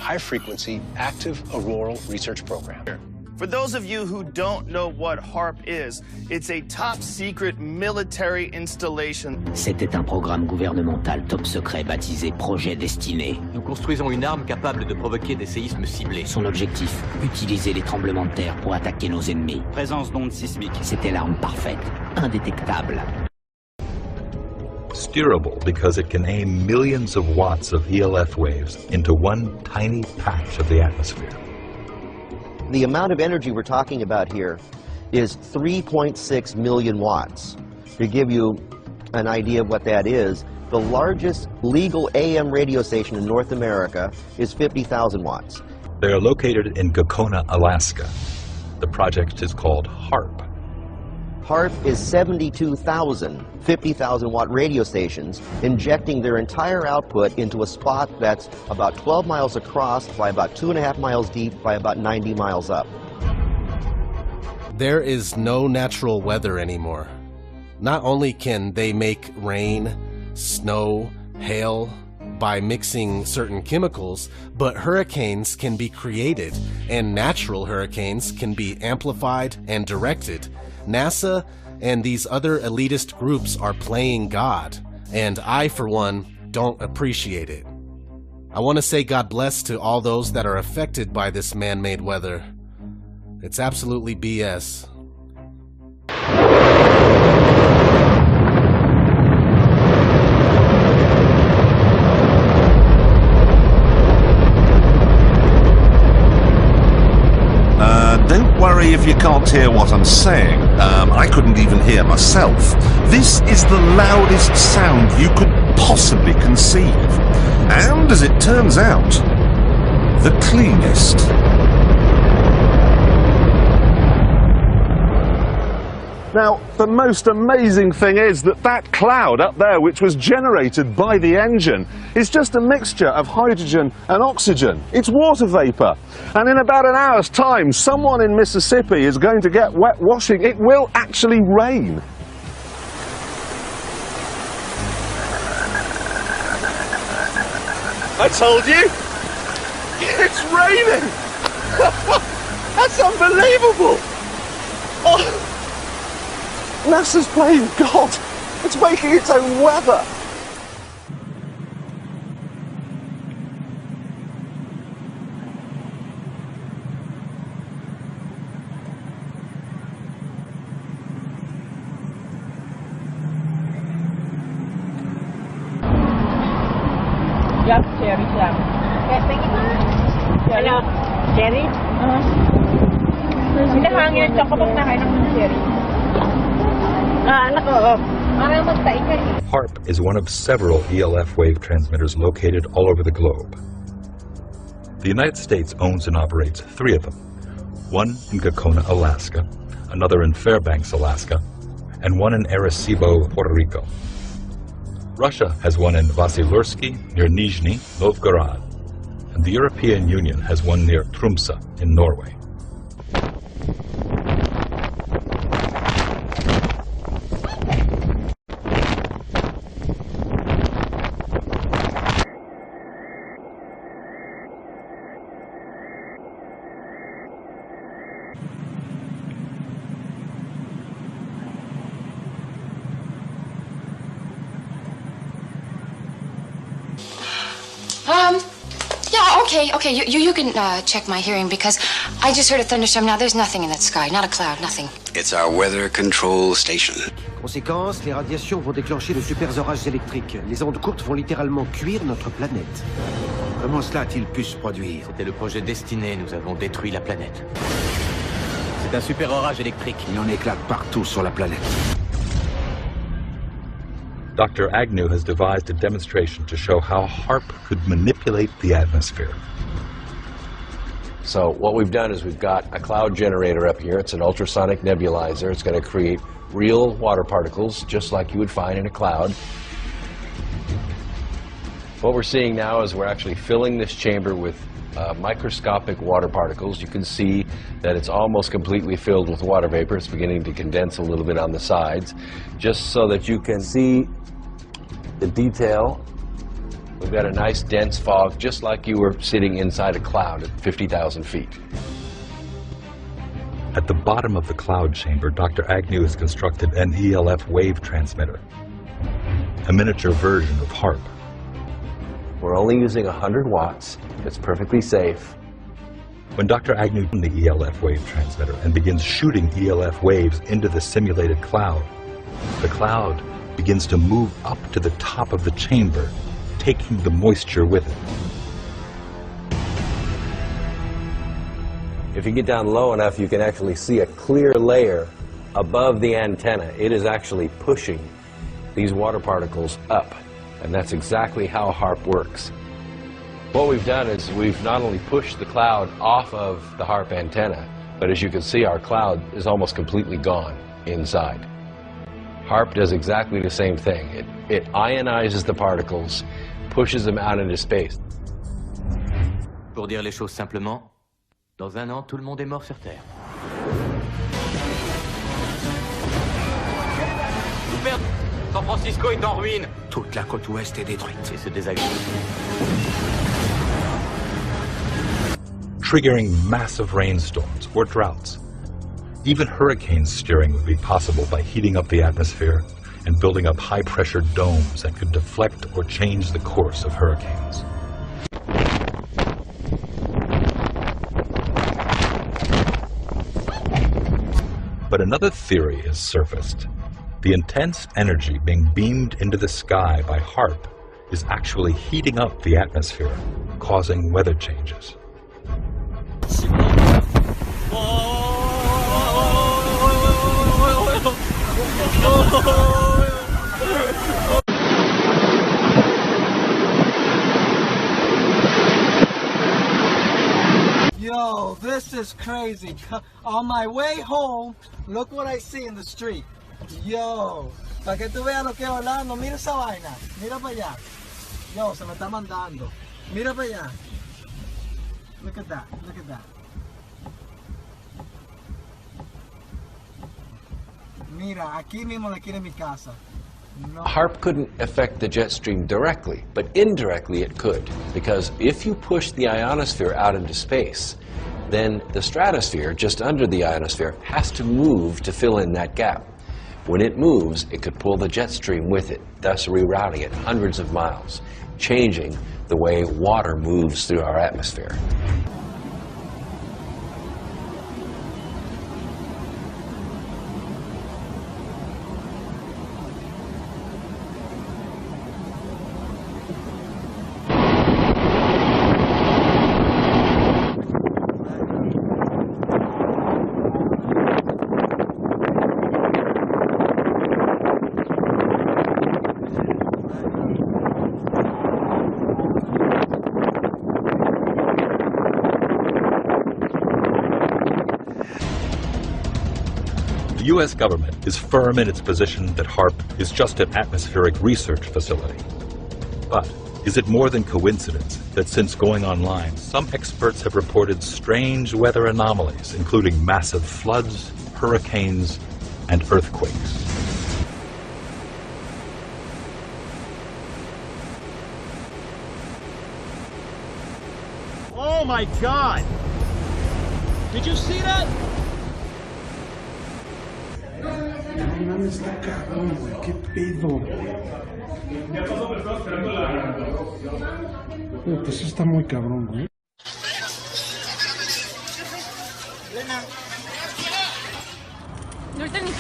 high-frequency active auroral research program. For those of you who don't know what HARP is, it's a top-secret military installation. C'était un programme gouvernemental top secret baptisé Projet Destiné. Nous construisons une arme capable de provoquer des séismes ciblés. Son objectif, utiliser les tremblements de terre pour attaquer nos ennemis. Présence d'ondes sismiques. C'était l'arme parfaite, indétectable. Steerable because it can aim millions of watts of ELF waves into one tiny patch of the atmosphere. The amount of energy we're talking about here is 3.6 million watts. To give you an idea of what that is, the largest legal AM radio station in North America is 50,000 watts. They are located in Gakona, Alaska. The project is called HARP. HARP is 72,000 50,000 watt radio stations injecting their entire output into a spot that's about 12 miles across by about 2.5 miles deep by about 90 miles up. There is no natural weather anymore. Not only can they make rain, snow, hail by mixing certain chemicals, but hurricanes can be created and natural hurricanes can be amplified and directed. NASA and these other elitist groups are playing God, and I, for one, don't appreciate it. I want to say God bless to all those that are affected by this man-made weather. It's absolutely BS. Don't worry if you can't hear what I'm saying. I couldn't even hear myself. This is the loudest sound you could possibly conceive. And, as it turns out, the cleanest. Now, the most amazing thing is that that cloud up there, which was generated by the engine, is just a mixture of hydrogen and oxygen. It's water vapor. And in about an hour's time, someone in Mississippi is going to get wet washing. It will actually rain. I told you! It's raining! That's unbelievable! Oh. NASA's playing God. It's making its own weather. Yep, cherry jam. Okay, thank you. Ano? Cherry? Hindi hangin at saka pag nakain ng cherry. HARP is one of several ELF wave transmitters located all over the globe. The United States owns and operates 3 of them, one in Gakona, Alaska, another in Fairbanks, Alaska, and one in Arecibo, Puerto Rico. Russia has one in Vasilursky near Nizhny Novgorod, and the European Union has one near Tromsø in Norway. Okay, you can check my hearing because I just heard a thunderstorm. Now there's nothing in that sky, not a cloud, nothing. It's our weather control station. Conséquence, les radiations vont déclencher de super orages électriques. Les ondes courtes vont littéralement cuire notre planète. Comment cela a-t-il pu se produire? C'était le projet Destiné, nous avons détruit la planète. C'est un super orage électrique. Il en éclate partout sur la planète. Dr. Agnew has devised a demonstration to show how HARP could manipulate the atmosphere. So what we've done is we've got a cloud generator up here. It's an ultrasonic nebulizer. It's going to create real water particles, just like you would find in a cloud. What we're seeing now is we're actually filling this chamber with microscopic water particles. You can see that it's almost completely filled with water vapor. It's beginning to condense a little bit on the sides, just so that you can see the detail We've got a nice dense fog, just like you were sitting inside a cloud at 50,000 feet. At the bottom of the cloud chamber, Dr. Agnew has constructed an ELF wave transmitter, a miniature version of HARP. We're only using 100 watts. It's perfectly safe. When Dr. Agnew opens the ELF wave transmitter and begins shooting ELF waves into the simulated cloud, the cloud begins to move up to the top of the chamber, taking the moisture with it. If you get down low enough, you can actually see a clear layer above the antenna. It is actually pushing these water particles up, and that's exactly how HARP works. What we've done is we've not only pushed the cloud off of the HARP antenna, but as you can see, our cloud is almost completely gone inside. HARP does exactly the same thing. It ionizes the particles, pushes them out into space. Pour dire les choses simplement, dans un an, tout le monde est mort sur Terre. San Francisco est en ruine. Toute la côte ouest est détruite. Et c'est désagréable. Triggering massive rainstorms or droughts. Even hurricane steering would be possible by heating up the atmosphere and building up high-pressure domes that could deflect or change the course of hurricanes. But another theory has surfaced. The intense energy being beamed into the sky by HARP is actually heating up the atmosphere, causing weather changes. Yo, this is crazy. On my way home, look what I see in the street. Yo, para que tú veas lo que es Orlando, mira esa vaina, mira para allá. Yo, se me está mandando. Mira para allá. Look at that, look at that. Mira, aquí mismo le quiere mi casa. No. HARP couldn't affect the jet stream directly, but indirectly it could, because if you push the ionosphere out into space, then the stratosphere just under the ionosphere has to move to fill in that gap. When it moves, it could pull the jet stream with it, thus rerouting it hundreds of miles, changing the way water moves through our atmosphere. The U.S. government is firm in its position that HARP is just an atmospheric research facility. But is it more than coincidence that since going online, some experts have reported strange weather anomalies, including massive floods, hurricanes, and earthquakes? Oh my God! Did you see that? No está cabrón, güey, qué pedo. Pues está muy cabrón, güey. No está ni